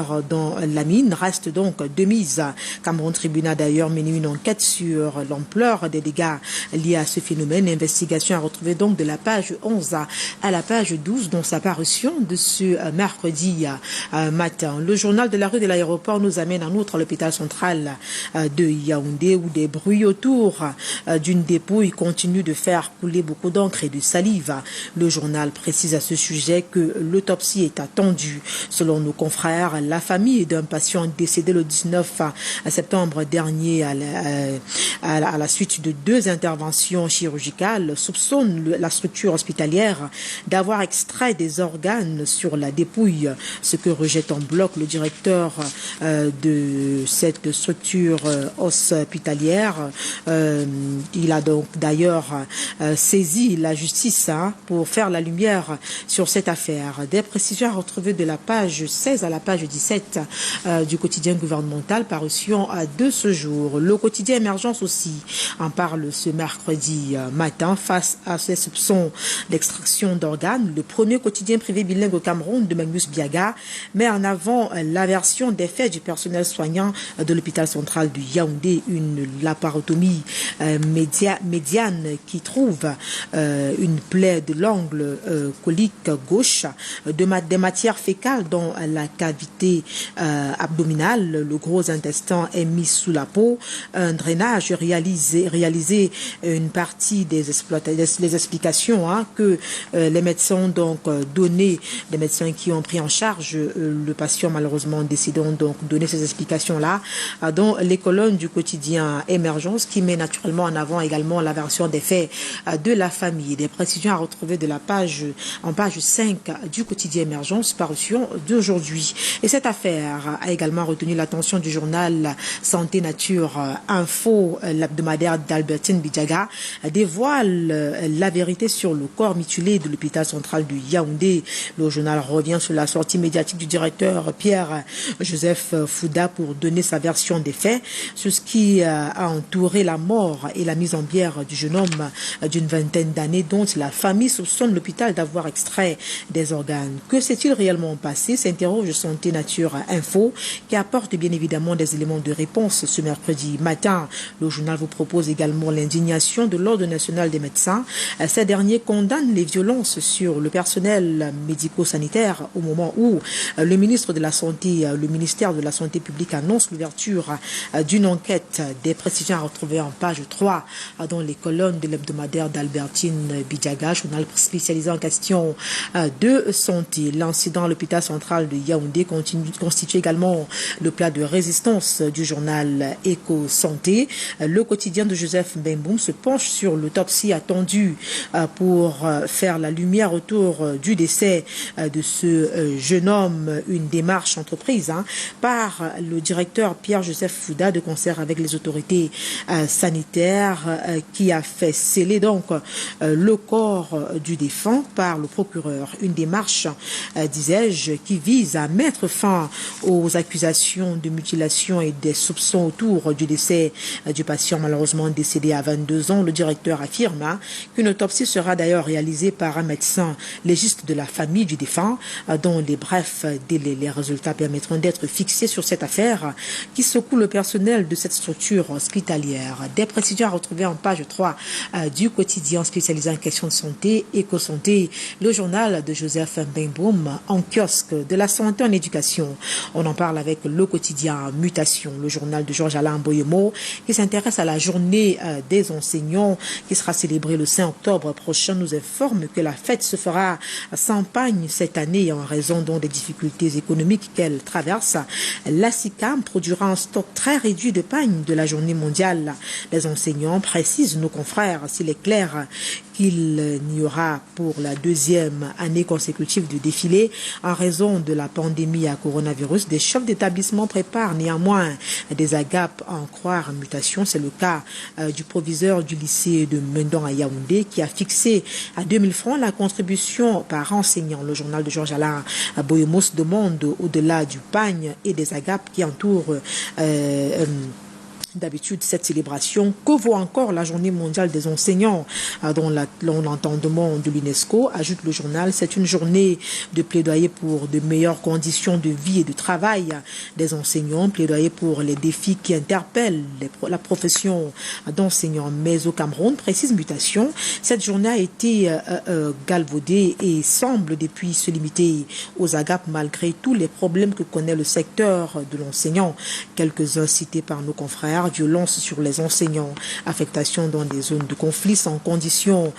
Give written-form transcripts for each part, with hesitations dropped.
mort dans la mine reste donc de mise. Cameroun Tribunal d'ailleurs mené une enquête sur l'ampleur des dégâts liés à ce phénomène. Investigation à retrouver donc de la page 11 à la page 12 dans sa parution de ce mercredi matin. Le journal de la rue de l'aéroport nous amène en outre à l'hôpital central de Yaoundé où des bruits autour d'une dépouille continuent de faire couler beaucoup d'encre et de salive. Le journal précise à ce sujet que l'autopsie est attendue. Selon nos confrères, la famille d'un patient décédé le 19 septembre dernier à la suite de 2 interventions chirurgicales soupçonne la structure hospitalière d'avoir extrait des organes sur la dépouille, ce que rejette en bloc le directeur de cette structure hospitalière. Il a donc d'ailleurs saisi la justice pour faire la lumière sur cette affaire. Des précisions à retrouver de la page 16 à la page 17 du quotidien gouvernemental parution de ce jour. Le quotidien Émergence aussi en parle ce mercredi matin face à ces soupçons d'extraction d'organes. Le premier quotidien privé bilingue au Cameroun de Magnus Biaga met en avant la version des faits du personnel soignant de l'hôpital central du Yaoundé, une laparotomie médiane qui trouve une plaie de l'angle colique gauche, des matières fécales dans la cavité abdominale. Le gros intestin est mis sous la peau. Un drainage réalisé une partie des explications que les médecins ont donc donné, les médecins qui ont pris en charge le patient malheureusement décidé ont donc donné ces explications-là dans les colonnes du quotidien Émergence qui met naturellement en avant également la version des faits de la famille. Des précisions à retrouver de la page 5 du quotidien Émergence parution d'aujourd'hui. Et cette affaire a également retenu l'attention du journal Santé Nature Info. L'hebdomadaire d'Albertine Bidjaga dévoile la vérité sur le corps mutilé de l'hôpital central du Yaoundé. Le journal revient sur la sortie médiatique du directeur Pierre-Joseph Fouda pour donner sa version des faits sur ce qui a entouré la mort et la mise en bière du jeune homme d'une vingtaine d'années dont la famille soupçonne l'hôpital d'avoir extrait des organes. Que s'est-il réellement passé? S'interroge Santé Nature Info qui apporte bien évidemment des éléments de réponse ce mercredi matin. Le journal vous propose également l'indignation de l'Ordre national des médecins. Ces derniers condamnent les violences sur le personnel médico-sanitaire au moment où le ministre de la Santé, le ministère de la Santé publique annonce l'ouverture d'une enquête. Des précisions à retrouver en page 3 dans les colonnes de l'hebdomadaire d'Albertine Bidjaga, journal spécialisé en question de santé. L'incident à l'hôpital central de Yaoundé constitue également le plat de résistance du journal Éco-Santé. Le quotidien de Joseph Mbemboum se penche sur l'autopsie attendue pour faire la lumière autour du décès de ce jeune homme, une démarche entreprise par le directeur Pierre-Joseph Fouda de concert avec les autorités sanitaires qui a fait sceller donc le corps du défunt par le procureur. Une démarche, disais-je, qui vise à mettre fin aux accusations de mutilation et des soupçons autour du décès du patient malheureusement décédé à 22 ans. Le directeur affirme qu'une autopsie sera d'ailleurs réalisée par un médecin légiste de la famille du défunt dont les brefs délais. Les résultats permettront d'être fixés sur cette affaire qui secoue le personnel de cette structure hospitalière. Des précisions à retrouver en page 3 du quotidien spécialisé en questions de santé, Éco-Santé, le journal de Joseph Mbemboum en kiosque de la santé en éducation. On en parle avec le quotidien Mutation, le journal de Georges-Alain Boyemo qui s'intéresse à la journée des enseignants qui sera célébrée le 5 octobre prochain, nous informe que la fête se fera sans pagne cette année en raison donc des difficultés économiques qu'elle traverse. La SICAM produira un stock très réduit de pagne de la journée mondiale des enseignants, précisent nos confrères. S'il est clair qu'il n'y aura pour la deuxième année consécutive de défilé en raison de la pandémie à coronavirus, des chefs d'établissement préparent néanmoins des agapes à en croire Mutation. C'est le cas du proviseur du lycée de Mendon à Yaoundé qui a fixé à 2000 francs la contribution par enseignant. Le journal de Georges-Alain Boyemos demande au-delà du pagne et des agapes qui entourent D'habitude, cette célébration, que vaut encore la journée mondiale des enseignants dont l'entendement de l'UNESCO, ajoute le journal, c'est une journée de plaidoyer pour de meilleures conditions de vie et de travail des enseignants, plaidoyer pour les défis qui interpellent la profession d'enseignant. Mais au Cameroun, précise mutation, cette journée a été galvaudée et semble depuis se limiter aux agapes malgré tous les problèmes que connaît le secteur de l'enseignant. Quelques-uns cités par nos confrères: violence sur les enseignants, affectation dans des zones de conflit sans conditions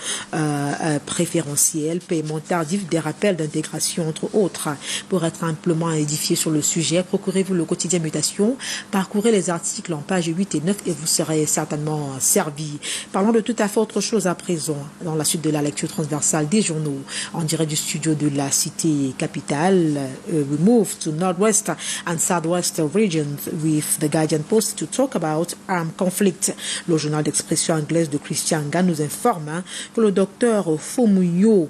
préférentielles, paiement tardif, des rappels d'intégration, entre autres. Pour être amplement édifié sur le sujet, procurez-vous le quotidien Mutation, parcourez les articles en pages 8 et 9 et vous serez certainement servi. Parlons de tout à fait autre chose à présent, dans la suite de la lecture transversale des journaux, en direct du studio de la cité capitale. We move to Northwest and Southwest regions with the Guardian Post to talk about armed conflict. Le journal d'expression anglaise de Christian Nga nous informe que le docteur Fomuyo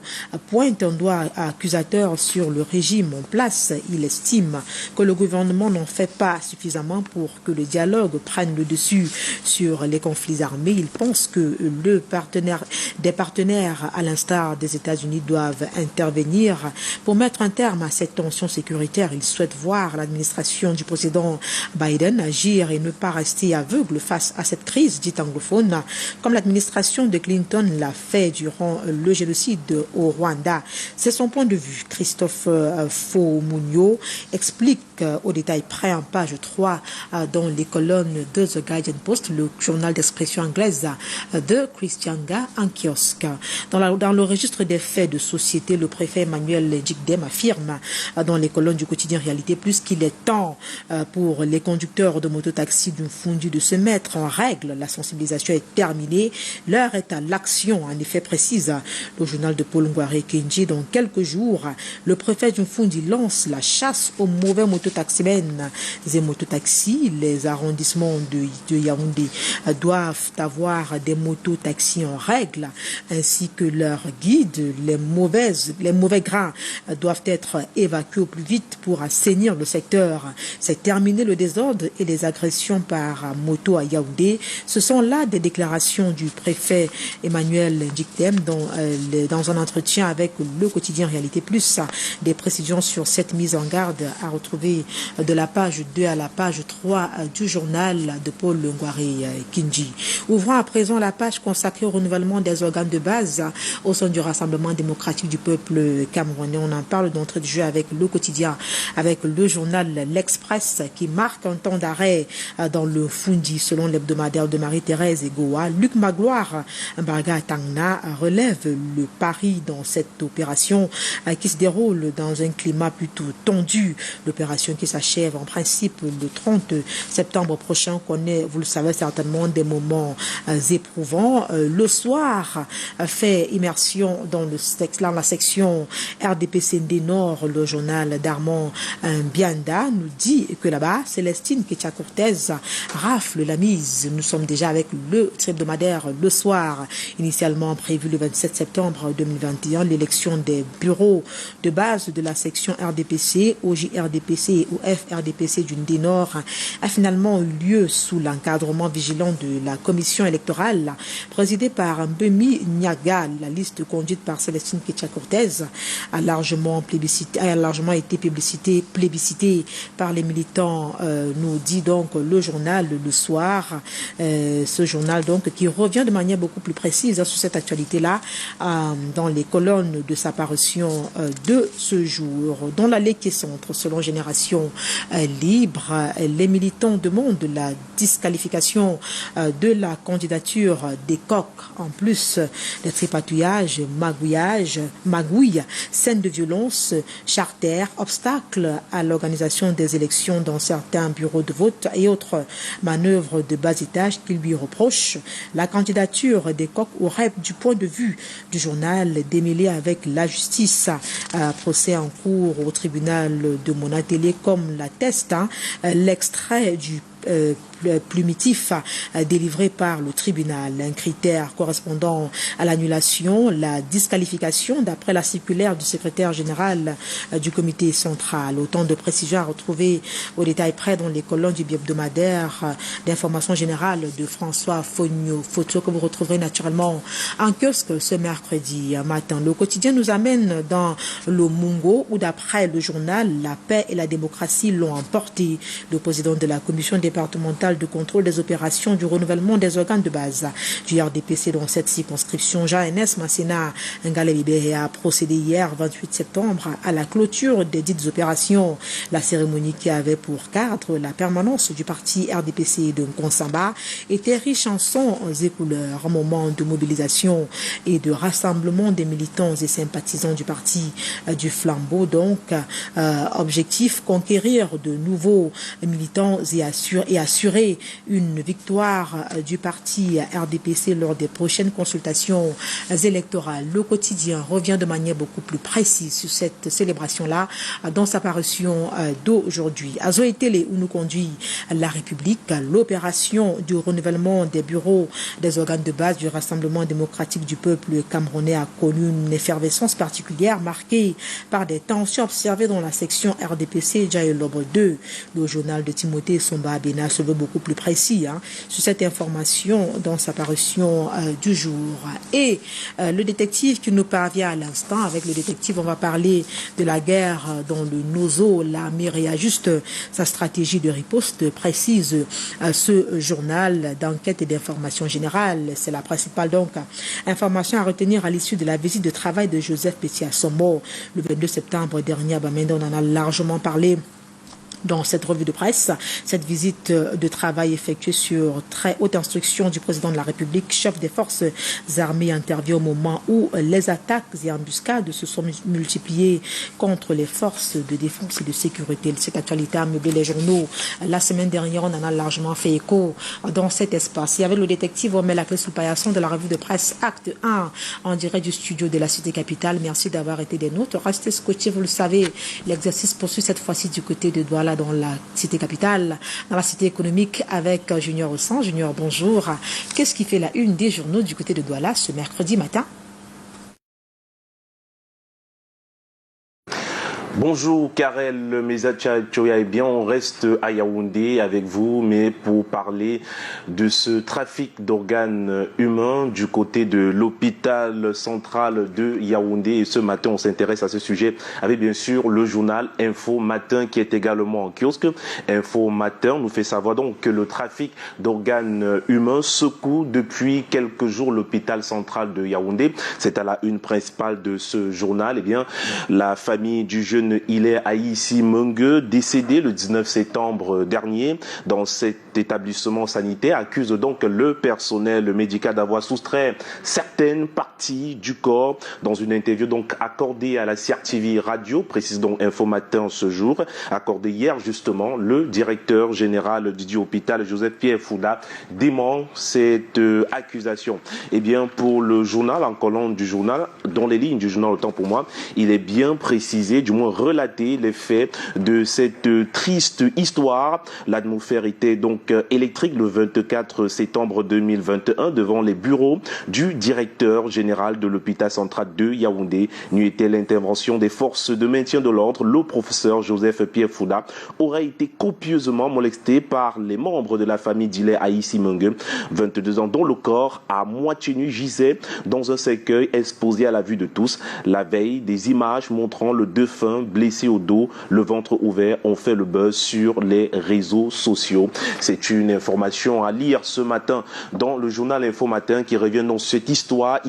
pointe un doigt accusateur sur le régime en place. Il estime que le gouvernement n'en fait pas suffisamment pour que le dialogue prenne le dessus sur les conflits armés. Il pense que des partenaires à l'instar des États-Unis doivent intervenir pour mettre un terme à cette tension sécuritaire. Il souhaite voir l'administration du président Biden agir et ne pas rester aveugle face à cette crise dite anglophone, comme l'administration de Clinton l'a fait durant le génocide au Rwanda. C'est son point de vue. Christophe Fomunyo explique au détail près en page 3 dans les colonnes de The Guardian Post, le journal d'expression anglaise de Christian Nga en kiosque. Dans le registre des faits de société, le préfet Emmanuel Djikdem affirme dans les colonnes du quotidien Réalité Plus qu'il est temps pour les conducteurs de mototaxi d'une Fundi de se mettre en règle. La sensibilisation est terminée. L'heure est à l'action. En effet, précise le journal de Paul Ngouaré Kenji, dans quelques jours, le préfet d'une Fundi lance la chasse aux mauvais mototaximens et mototaxis. Les arrondissements de Yaoundé doivent avoir des mototaxis en règle, ainsi que leurs guides. Les mauvais grains doivent être évacués au plus vite pour assainir le secteur. C'est terminer le désordre et les agressions par moto à Yaoundé. Ce sont là des déclarations du préfet Emmanuel Djikdem dans un entretien avec le quotidien Réalité Plus. Des précisions sur cette mise en garde à retrouver de la page 2 à la page 3 du journal de Paul Ngouaré Kinji. Ouvrons à présent la page consacrée au renouvellement des organes de base au sein du Rassemblement démocratique du peuple camerounais. On en parle d'entrée de jeu avec le quotidien, avec le journal L'Express qui marque un temps d'arrêt dans le Fundi selon l'hebdomadaire de Marie-Thérèse Egoa. Luc Magloire Mbarga Tangna relève le pari dans cette opération qui se déroule dans un climat plutôt tendu. L'opération qui s'achève en principe le 30 septembre prochain connaît, vous le savez certainement, des moments éprouvants. Le soir fait immersion dans la section RDPCND Nord. Le journal d'Armand Bianda nous dit que là-bas, Célestine Ketia-Cortez rafle la mise. Nous sommes déjà avec le hebdomadaire le soir, initialement prévu le 27 septembre 2021. L'élection des bureaux de base de la section RDPC, OJRDPC et OFRDPC du Ndé Nord a finalement eu lieu sous l'encadrement vigilant de la commission électorale présidée par Mbemi Niaga. La liste conduite par Célestine Ketia-Cortez a largement été plébiscitée par les militants, nous dit donc le journal le soir. Ce journal donc qui revient de manière beaucoup plus précise sur cette actualité-là dans les colonnes de sa parution de ce jour. Dans l'allée qui centre, selon Génération Libre, les militants demandent la disqualification de la candidature des coqs, en plus des tripatouillages, magouilles, scènes de violence, charters, obstacles à l'organisation des élections dans certains bureaux de vote et autres manœuvres de bas étage qui lui reprochent. La candidature des coqs aurait, du point de vue du journal, démêlé avec la justice. Procès en cours au tribunal de Monatélé, comme l'atteste l'extrait du plumitif délivré par le tribunal. Un critère correspondant à l'annulation, la disqualification d'après la circulaire du secrétaire général du comité central. Autant de précisions à retrouver au détail près dans les colonnes du bi-hebdomadaire d'information générale de François Fogno. Photo que vous retrouverez naturellement en kiosque ce mercredi matin. Le quotidien nous amène dans le Mungo où d'après le journal, la paix et la démocratie l'ont emporté. Le président de la commission départementale de contrôle des opérations du renouvellement des organes de base du RDPC dans cette circonscription, Jean-Enes Massena Ngalé a procédé hier 28 septembre à la clôture des dites opérations. La cérémonie qui avait pour cadre la permanence du parti RDPC de Nkonsamba était riche en sons et couleurs, un moment de mobilisation et de rassemblement des militants et sympathisants du parti du Flambeau. Donc, objectif, conquérir de nouveaux militants et assurer une victoire du parti RDPC lors des prochaines consultations électorales. Le quotidien revient de manière beaucoup plus précise sur cette célébration-là dans sa parution d'aujourd'hui. À Zoé-Télé, où nous conduit la République, l'opération du renouvellement des bureaux des organes de base du Rassemblement démocratique du peuple camerounais a connu une effervescence particulière marquée par des tensions observées dans la section RDPC Djaïlobre 2. Le journal de Timothée Somba Abena se veut beaucoup plus précis sur cette information dans sa parution du jour. Et le détective qui nous parvient à l'instant, avec le détective, on va parler de la guerre dans le Nozo. L'armée réajuste sa stratégie de riposte, précise ce journal d'enquête et d'information générale. C'est la principale donc information à retenir à l'issue de la visite de travail de Joseph Petit à Sombo le 22 septembre dernier à Bamenda. On en a largement parlé dans cette revue de presse. Cette visite de travail effectuée sur très haute instruction du président de la République, chef des forces armées, intervient au moment où les attaques et embuscades se sont multipliées contre les forces de défense et de sécurité. Cette actualité a meublé les journaux. La semaine dernière, on en a largement fait écho dans cet espace. Et avec le détective, on met la clé sous le paillasson de la revue de presse Acte 1 en direct du studio de la Cité Capitale. Merci d'avoir été des nôtres. Restez scotchés, vous le savez. L'exercice poursuit cette fois-ci du côté de Douala, dans la Cité Capitale, dans la Cité économique avec Junior Ossan. Junior, bonjour. Qu'est-ce qui fait la une des journaux du côté de Douala ce mercredi matin? Bonjour Karel Mezacha Choya, eh bien on reste à Yaoundé avec vous, mais pour parler de ce trafic d'organes humains du côté de l'hôpital central de Yaoundé. Et ce matin on s'intéresse à ce sujet avec bien sûr le journal Info Matin qui est également en kiosque. Info Matin nous fait savoir donc que le trafic d'organes humains secoue depuis quelques jours l'hôpital central de Yaoundé. C'est à la une principale de ce journal. Eh bien la famille du jeune Ilé Aïssi Mungue, décédé le 19 septembre dernier dans cet établissement sanitaire, accuse donc le personnel médical d'avoir soustrait certaines parties du corps dans une interview donc accordée à la CRTV Radio, précise donc Info Matin ce jour, accordée hier justement. Le directeur général du hôpital, Joseph Pierre Fouda, dément cette accusation. Eh bien, pour le journal, en colonne du journal, dans les lignes du journal, autant pour moi, il est bien précisé, du moins relater les faits de cette triste histoire. L'atmosphère était donc électrique le 24 septembre 2021 devant les bureaux du directeur général de l'hôpital central de Yaoundé. Nuit était l'intervention des forces de maintien de l'ordre. Le professeur Joseph Pierre Fouda aurait été copieusement molesté par les membres de la famille d'Ilé Aïssi Mungue, 22 ans, dont le corps à moitié nu gisait dans un cercueil exposé à la vue de tous. La veille, des images montrant le défunt blessé au dos, le ventre ouvert, ont fait le buzz sur les réseaux sociaux. C'est une information à lire ce matin dans le journal Info Matin qui revient dans cette histoire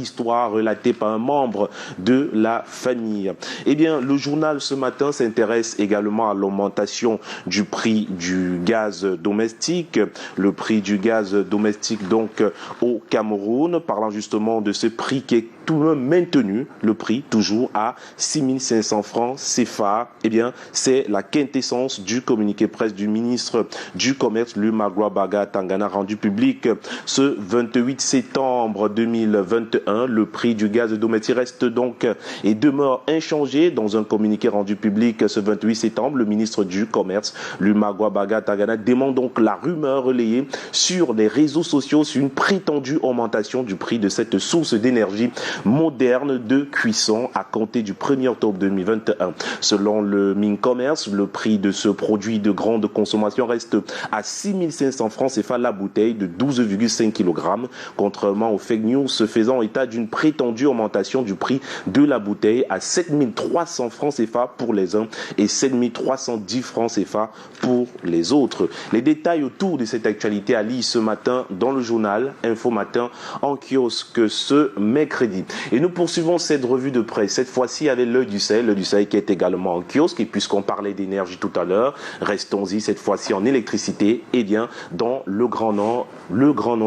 relatée par un membre de la famille. Eh bien, le journal ce matin s'intéresse également à l'augmentation du prix du gaz domestique. Le prix du gaz domestique donc au Cameroun, parlant justement de ce prix qui est tout de même maintenu, le prix toujours à 6 500 francs CFA CFA, eh bien, c'est la quintessence du communiqué presse du ministre du Commerce, Lumagwa Baga Tangana, rendu public ce 28 septembre 2021. Le prix du gaz domestique reste donc et demeure inchangé. Dans un communiqué rendu public ce 28 septembre, le ministre du Commerce, Lumagwa Baga Tangana, demande donc la rumeur relayée sur les réseaux sociaux sur une prétendue augmentation du prix de cette source d'énergie moderne de cuisson à compter du 1er octobre 2021. Selon le Mincommerce, le prix de ce produit de grande consommation reste à 6 500 francs CFA la bouteille de 12,5 kg, contrairement aux fake news faisant état d'une prétendue augmentation du prix de la bouteille à 7 300 francs CFA pour les uns et 7 310 francs CFA pour les autres. Les détails autour de cette actualité à lire ce matin dans le journal Info Matin en kiosque ce mercredi. Et nous poursuivons cette revue de presse, cette fois-ci avec l'œil du Sahel qui est également en kiosque. Et puisqu'on parlait d'énergie tout à l'heure, restons-y cette fois-ci en électricité. Et bien, dans le Grand Nord,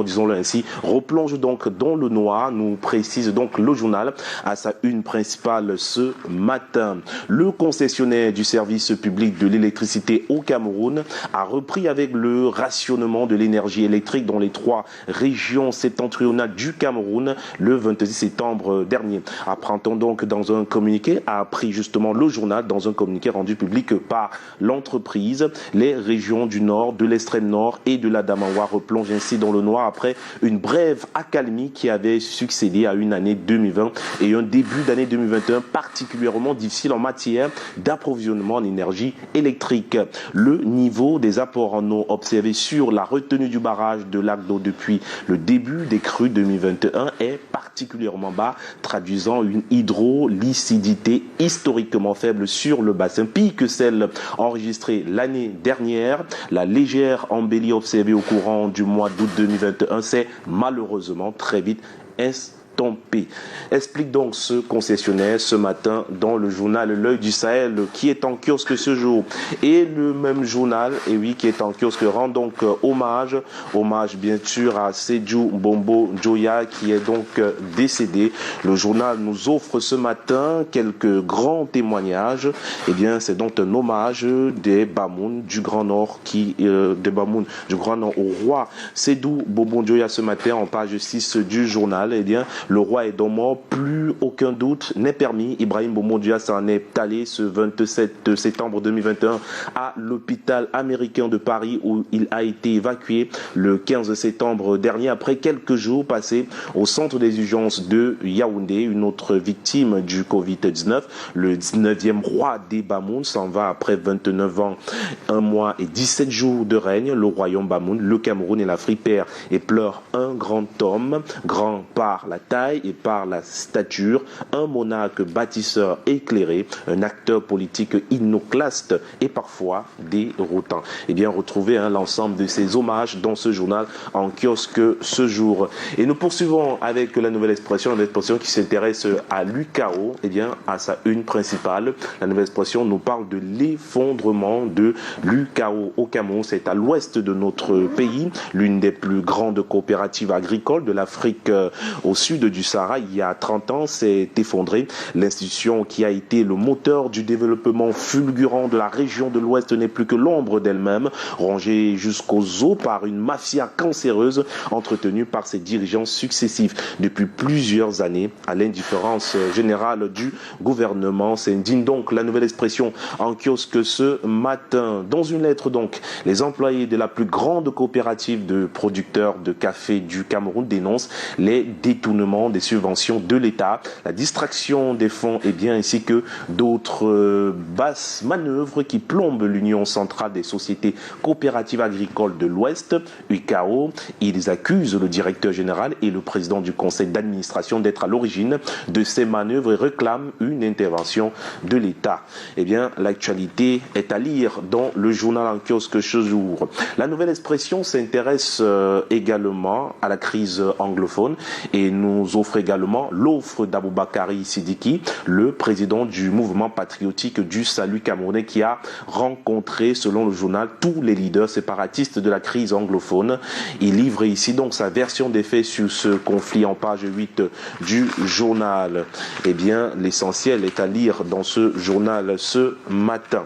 disons-le ainsi, replonge donc dans le noir, nous précise donc le journal à sa une principale ce matin. Le concessionnaire du service public de l'électricité au Cameroun a repris avec le rationnement de l'énergie électrique dans les 3 régions septentrionales du Cameroun le 26 septembre dernier. Apprend-on donc dans un communiqué, a appris justement le journal dans un communiqué rendu public par l'entreprise. Les régions du nord, de l'extrême nord et de l'Adamawa replongent ainsi dans le noir après une brève accalmie qui avait succédé à une année 2020 et un début d'année 2021 particulièrement difficile en matière d'approvisionnement en énergie électrique. Le niveau des apports en eau observé sur la retenue du barrage de lac d'eau depuis le début des crues 2021 est particulièrement bas, traduisant une hydrolycidité historiquement faible sur le bassin, pire que celle enregistrée l'année dernière. La légère embellie observée au courant du mois d'août 2021 s'est malheureusement très vite estompée. Explique donc ce concessionnaire ce matin dans le journal L'Œil du Sahel qui est en kiosque ce jour. Et le même journal, et oui, qui est en kiosque, rend donc hommage bien sûr à Sédhiou Bombo Njoya qui est donc décédé. Le journal nous offre ce matin quelques grands témoignages. Eh bien, c'est donc un hommage des Bamoun du Grand Nord au roi Sédhiou Bombo Njoya ce matin en page 6 du journal. Eh bien, le roi est donc mort, plus aucun doute n'est permis. Ibrahim Bombo Njoya s'en est allé ce 27 septembre 2021 à l'hôpital américain de Paris où il a été évacué le 15 septembre dernier après quelques jours passés au centre des urgences de Yaoundé. Une autre victime du Covid-19, le 19e roi des Bamoun, s'en va après 29 ans, 1 mois et 17 jours de règne. Le royaume Bamoun, le Cameroun et l'Afrique perd et pleure un grand homme, grand par la taille et par la stature, un monarque bâtisseur éclairé, un acteur politique iconoclaste et parfois déroutant. Eh bien, retrouvez l'ensemble de ces hommages dans ce journal en kiosque ce jour. Et nous poursuivons avec la nouvelle expression qui s'intéresse à l'UCAO, eh bien, à sa une principale. La nouvelle expression nous parle de l'effondrement de l'UCAO au Cameroun. C'est à l'ouest de notre pays, l'une des plus grandes coopératives agricoles de l'Afrique au sud du Sahara. Il y a 30 ans, s'est effondrée. L'institution qui a été le moteur du développement fulgurant de la région de l'Ouest n'est plus que l'ombre d'elle-même, rongée jusqu'aux os par une mafia cancéreuse entretenue par ses dirigeants successifs. Depuis plusieurs années, à l'indifférence générale du gouvernement, s'indigne donc la nouvelle expression en kiosque ce matin. Dans une lettre donc, les employés de la plus grande coopérative de producteurs de café du Cameroun dénoncent les détournements des subventions de l'État, la distraction des fonds et bien ainsi que d'autres basses manœuvres qui plombent l'Union centrale des sociétés coopératives agricoles de l'Ouest, UCAO. Ils accusent le directeur général et le président du conseil d'administration d'être à l'origine de ces manœuvres et réclament une intervention de l'État. Eh bien, l'actualité est à lire dans le journal en kiosque ce jour. La nouvelle expression s'intéresse également à la crise anglophone et nous nous offre également l'offre d'Aboubakari Sidiki, le président du mouvement patriotique du salut camerounais, qui a rencontré, selon le journal, tous les leaders séparatistes de la crise anglophone. Il livre ici donc sa version des faits sur ce conflit en page 8 du journal. Eh bien, l'essentiel est à lire dans ce journal ce matin.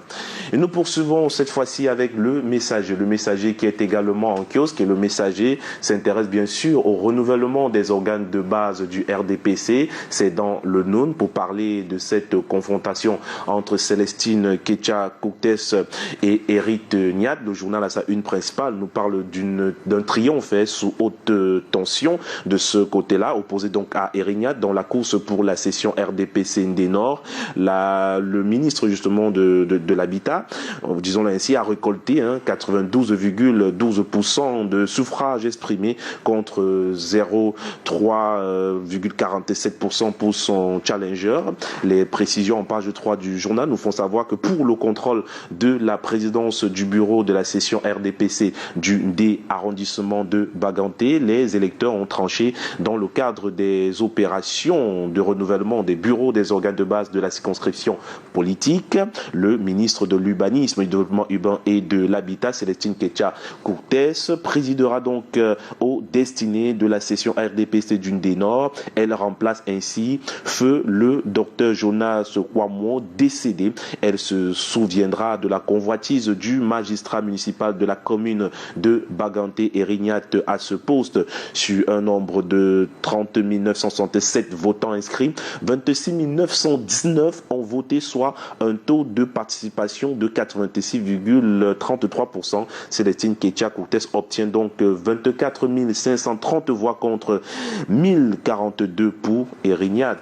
Et nous poursuivons cette fois-ci avec le Messager qui est également en kiosque. Et le Messager s'intéresse bien sûr au renouvellement des organes de base du RDPC. C'est dans le Noun pour parler de cette confrontation entre Célestine Ketcha-Kouktes et Eric Niad. Le journal à sa une principale nous parle d'un triomphe sous haute tension de ce côté-là, opposé donc à Eric Niad dans la course pour la session RDPC Ndé Nord. Le ministre justement de l'Habitat, disons-le ainsi, a récolté 92,12% de suffrages exprimés contre 0,3,47% pour son challenger. Les précisions en page 3 du journal nous font savoir que pour le contrôle de la présidence du bureau de la session RDPC du D arrondissement de Baganté, les électeurs ont tranché dans le cadre des opérations de renouvellement des bureaux des organes de base de la circonscription politique. Le ministre de l'Urbanisme, du Développement urbain et de l'Habitat, Célestine Ketcha-Kouktes, présidera donc aux destinées de la session RDPC du Ndé Nord. Elle remplace ainsi feu le docteur Jonas Kwamo, décédé. Elle se souviendra de la convoitise du magistrat municipal de la commune de Baganté et Rignat à ce poste. Sur un nombre de 30 967 votants inscrits, 26 919 ont voté, soit un taux de participation de 86,33%. Célestine Ketcha-Kouktes obtient donc 24 530 voix contre 1042 pour Erignat.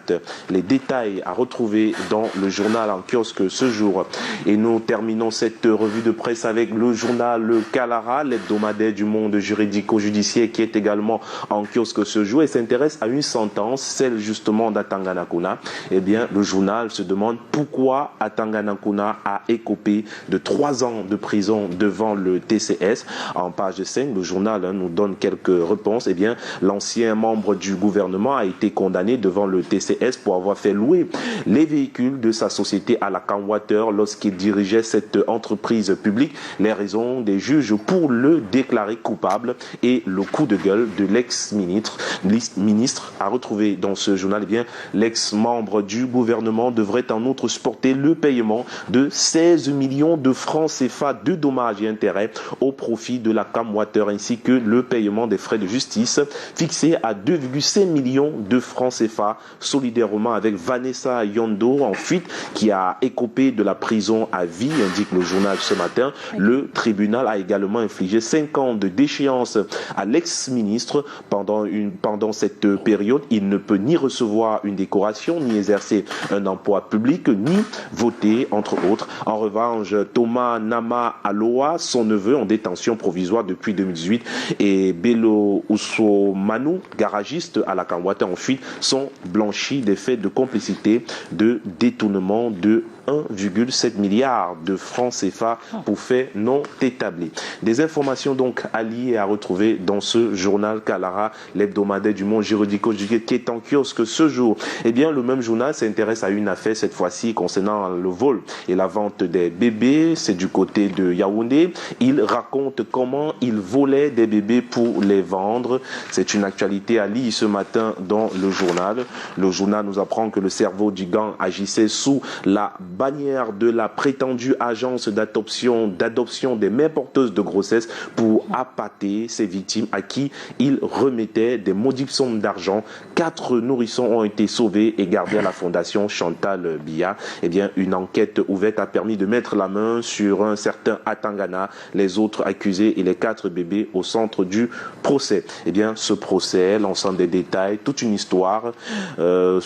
Les détails à retrouver dans le journal en kiosque ce jour. Et nous terminons cette revue de presse avec le journal Kalara, l'hebdomadaire du monde juridico-judiciaire, qui est également en kiosque ce jour et s'intéresse à une sentence, celle justement d'Atanganakuna. Eh bien, le journal se demande pourquoi Atanganakuna a écopé de 3 ans de prison devant le TCS. En page 5, le journal nous donne quelques réponses. Eh bien, l'ancien membre du gouvernement a été condamné devant le TCS pour avoir fait louer les véhicules de sa société à la Camwater lorsqu'il dirigeait cette entreprise publique. Les raisons des juges pour le déclarer coupable et le coup de gueule de l'ex-ministre a retrouvé dans ce journal. Eh bien, l'ex-membre du gouvernement devrait en outre supporter le paiement de 16 millions de francs CFA de dommages et intérêts au profit de la Camwater, ainsi que le paiement des frais de justice fixés à 2,5 millions de francs CFA, solidairement avec Vanessa Yondo, en fuite, qui a écopé de la prison à vie, indique le journal ce matin. Le tribunal a également infligé 5 ans de déchéance à l'ex-ministre. Pendant cette période, il ne peut ni recevoir une décoration, ni exercer un emploi public, ni voter, entre autres. En revanche, Thomas Nama Aloa, son neveu en détention provisoire depuis 2018, et Bello Ousomanu, garagiste à la Camwater en fuite, sont blanchis des faits de complicité de détournement de 1,7 milliard de francs CFA pour faits non établis. Des informations donc alliées à retrouver dans ce journal Kalara, l'hebdomadaire du monde juridico-judiciaire, qui est en kiosque ce jour. Eh bien, le même journal s'intéresse à une affaire, cette fois-ci concernant le vol et la vente des bébés. C'est du côté de Yaoundé. Il raconte comment il volait des bébés pour les vendre. C'est une actualité à lire ce matin dans le journal. Le journal nous apprend que le cerveau du gang agissait sous la bannière de la prétendue agence d'adoption des mères porteuses de grossesse pour appâter ses victimes à qui il remettait des maudites sommes d'argent. 4 nourrissons ont été sauvés et gardés à la fondation Chantal Biya. Eh bien, une enquête ouverte a permis de mettre la main sur un certain Atangana, les autres accusés et les 4 bébés au centre du procès. Eh bien, ce procès, l'ensemble des détails, toute une histoire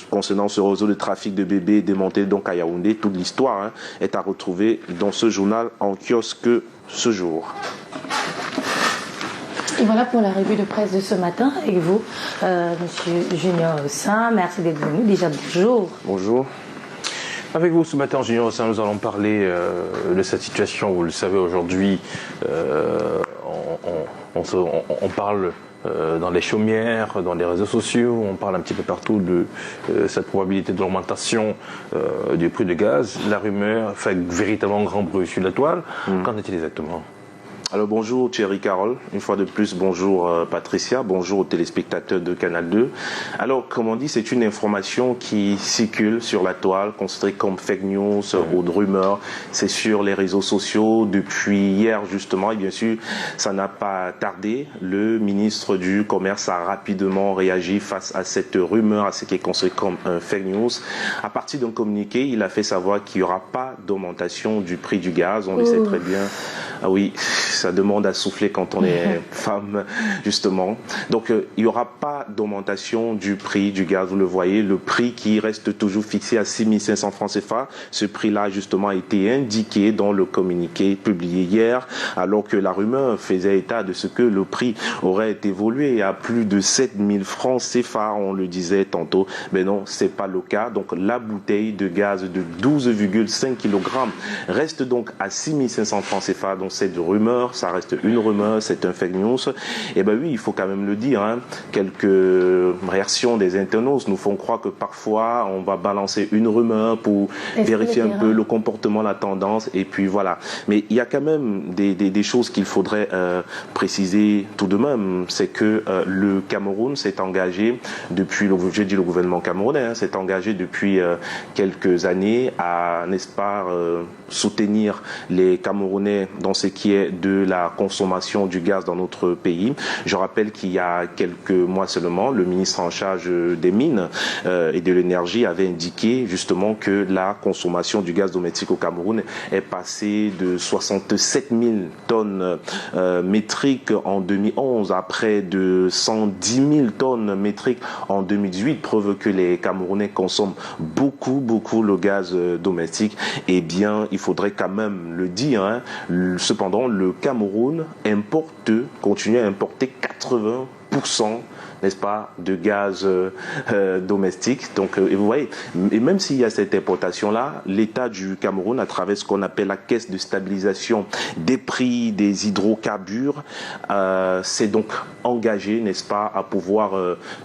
concernant ce réseau de trafic de bébés démantelé donc à Yaoundé. Toute l'histoire est à retrouver dans ce journal en kiosque ce jour. Et voilà pour la revue de presse de ce matin avec vous, Monsieur Junior Ossin. Merci d'être venu. Déjà, bonjour. Bonjour. Avec vous ce matin, Junior Ossin, nous allons parler de cette situation. Vous le savez, aujourd'hui, On parle dans les chaumières, dans les réseaux sociaux, on parle un petit peu partout de cette probabilité d'augmentation du prix du gaz. La rumeur fait véritablement grand bruit sur la toile. Qu'en est-il exactement ? Alors bonjour Thierry Carole, une fois de plus bonjour Patricia, bonjour aux téléspectateurs de Canal 2. Alors comme on dit, c'est une information qui circule sur la toile, considérée comme fake news ou de rumeurs. C'est sur les réseaux sociaux depuis hier justement et bien sûr ça n'a pas tardé. Le ministre du Commerce a rapidement réagi face à cette rumeur, à ce qui est considéré comme un fake news. À partir d'un communiqué, il a fait savoir qu'il n'y aura pas d'augmentation du prix du gaz, on le sait très bien. Ah oui, ça demande à souffler quand on est femme, justement. Donc, il n'y aura pas d'augmentation du prix du gaz. Vous le voyez, le prix qui reste toujours fixé à 6 500 francs CFA. Ce prix-là, justement, a été indiqué dans le communiqué publié hier, alors que la rumeur faisait état de ce que le prix aurait évolué à plus de 7 000 francs CFA, on le disait tantôt. Mais non, c'est pas le cas. Donc, la bouteille de gaz de 12,5 kg reste donc à 6 500 francs CFA. Donc, cette rumeur, ça reste une rumeur, c'est un fake news. Et ben oui, il faut quand même le dire, hein. Quelques réactions des internautes nous font croire que parfois on va balancer une rumeur pour vérifier un peu le comportement, la tendance, et puis voilà. Mais il y a quand même des choses qu'il faudrait préciser tout de même. C'est que le Cameroun s'est engagé depuis, j'ai dit le gouvernement camerounais, hein, s'est engagé depuis quelques années à, n'est-ce pas, soutenir les Camerounais dans ce qui est de la consommation du gaz dans notre pays. Je rappelle qu'il y a quelques mois seulement, le ministre en charge des mines et de l'énergie avait indiqué justement que la consommation du gaz domestique au Cameroun est passée de 67 000 tonnes métriques en 2011 à près de 110 000 tonnes métriques en 2018, preuve que les Camerounais consomment beaucoup le gaz domestique. Eh bien, il faudrait quand même le dire, hein. Cependant, le Cameroun continue à importer 80%, n'est-ce pas, de gaz domestique. Donc, et vous voyez, et même s'il y a cette importation-là, l'État du Cameroun, à travers ce qu'on appelle la caisse de stabilisation des prix des hydrocarbures, s'est donc engagé, n'est-ce pas, à pouvoir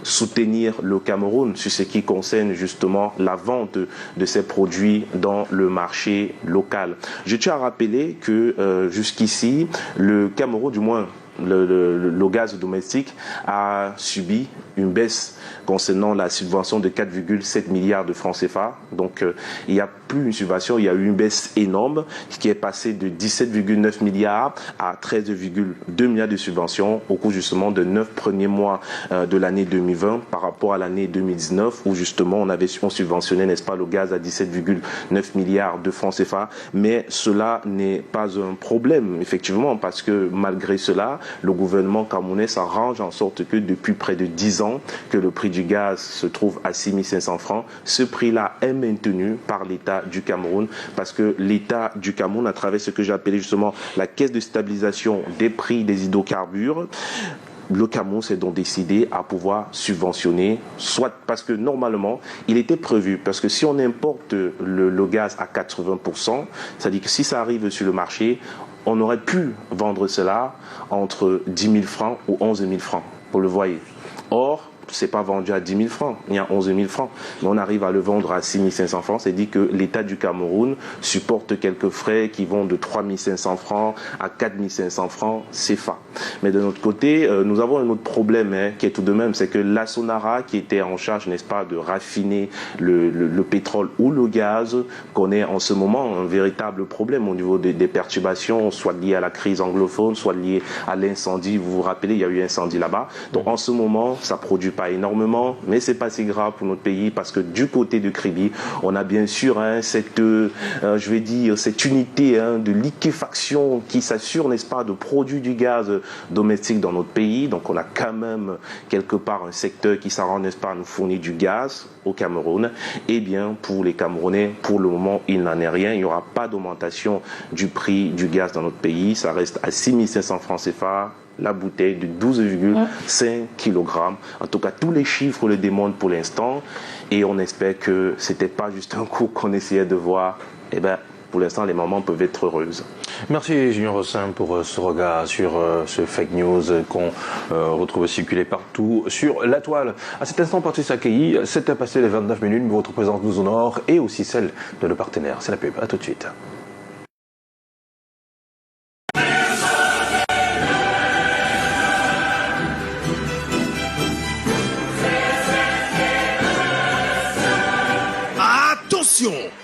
soutenir le Cameroun sur ce qui concerne justement la vente de ces produits dans le marché local. Je tiens à rappeler que jusqu'ici, le Cameroun, du moins, le gaz domestique a subi une baisse concernant la subvention de 4,7 milliards de francs CFA. Donc, il n'y a plus une subvention, il y a eu une baisse énorme qui est passée de 17,9 milliards à 13,2 milliards de subventions au cours justement de 9 premiers mois de l'année 2020 par rapport à l'année 2019 où justement on subventionnait, n'est-ce pas, le gaz à 17,9 milliards de francs CFA. Mais cela n'est pas un problème, effectivement, parce que malgré cela, le gouvernement camerounais s'arrange en sorte que depuis près de 10 ans que le prix du gaz se trouve à 6 500 francs. Ce prix-là est maintenu par l'État du Cameroun parce que l'État du Cameroun, à travers ce que j'ai appelé justement la caisse de stabilisation des prix des hydrocarbures, le Cameroun s'est donc décidé à pouvoir subventionner, soit parce que normalement, il était prévu, parce que si on importe le gaz à 80%, c'est-à-dire que si ça arrive sur le marché, on aurait pu vendre cela entre 10 000 francs ou 11 000 francs, vous le voyez. Or, c'est pas vendu à 10 000 francs, il y a 11 000 francs. Mais on arrive à le vendre à 6 500 francs. C'est dit que l'État du Cameroun supporte quelques frais qui vont de 3 500 francs à 4 500 francs CFA. Mais de notre côté, nous avons un autre problème qui est tout de même, c'est que la Sonara, qui était en charge, n'est-ce pas, de raffiner le pétrole ou le gaz, connaît en ce moment un véritable problème au niveau des perturbations, soit liées à la crise anglophone, soit liées à l'incendie. Vous vous rappelez, il y a eu un incendie là-bas. Donc en ce moment, ça produit pas énormément, mais c'est pas si grave pour notre pays parce que du côté de Kribi, on a bien sûr cette, je vais dire, cette unité de liquéfaction qui s'assure, n'est-ce pas, de produire du gaz domestique dans notre pays. Donc on a quand même quelque part un secteur qui s'arrange, n'est-ce pas, à nous fournir du gaz au Cameroun. Eh bien, pour les Camerounais, pour le moment, il n'en est rien. Il n'y aura pas d'augmentation du prix du gaz dans notre pays. Ça reste à 6 500 francs CFA. La bouteille de 12,5 kg. En tout cas, tous les chiffres le démontrent pour l'instant. Et on espère que c'était pas juste un coup qu'on essayait de voir. Eh ben, pour l'instant, les mamans peuvent être heureuses. Merci Junior Ossin pour ce regard sur ce fake news qu'on retrouve circuler partout sur la toile. À cet instant, Patrice Akei, c'était passé les 29 minutes, mais votre présence nous honore et aussi celle de nos partenaires. C'est la pub, à tout de suite.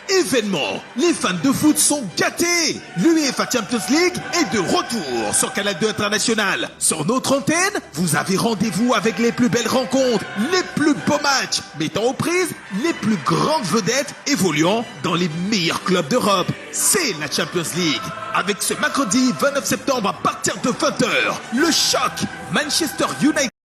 Événement, les fans de foot sont gâtés. L'UEFA Champions League est de retour sur Canal 2 International. Sur notre antenne, vous avez rendez-vous avec les plus belles rencontres, les plus beaux matchs, mettant aux prises les plus grandes vedettes évoluant dans les meilleurs clubs d'Europe. C'est la Champions League. Avec ce mercredi 29 septembre à partir de 20h, le choc Manchester United